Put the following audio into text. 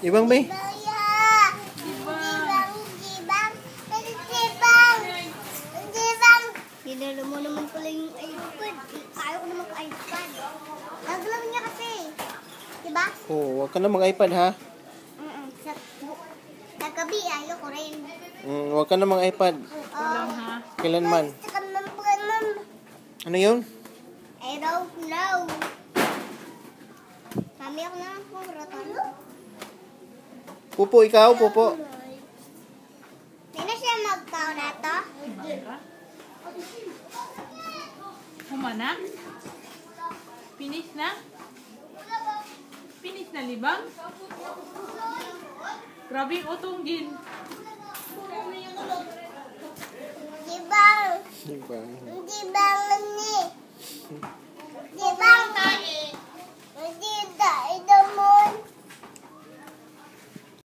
Ibang ba? Dinalo mo naman pala yung iPad. Ayaw ko naman ka-iPad. Nagalaw niya kasi. Diba? Oo, wag ka na mag-iPad ha. Sa gabi, ayaw ko rin. Wag ka na mag-iPad. Lang ha. Kailanman. Ano yun? I don't know. Mami, ako na lang po. Pupo, ikaw, pupo. Hindi na siya magkaw na to. Humana? Finish na? Finish na libang? Grabe utong din. Di ba? Diba? Di ba ni?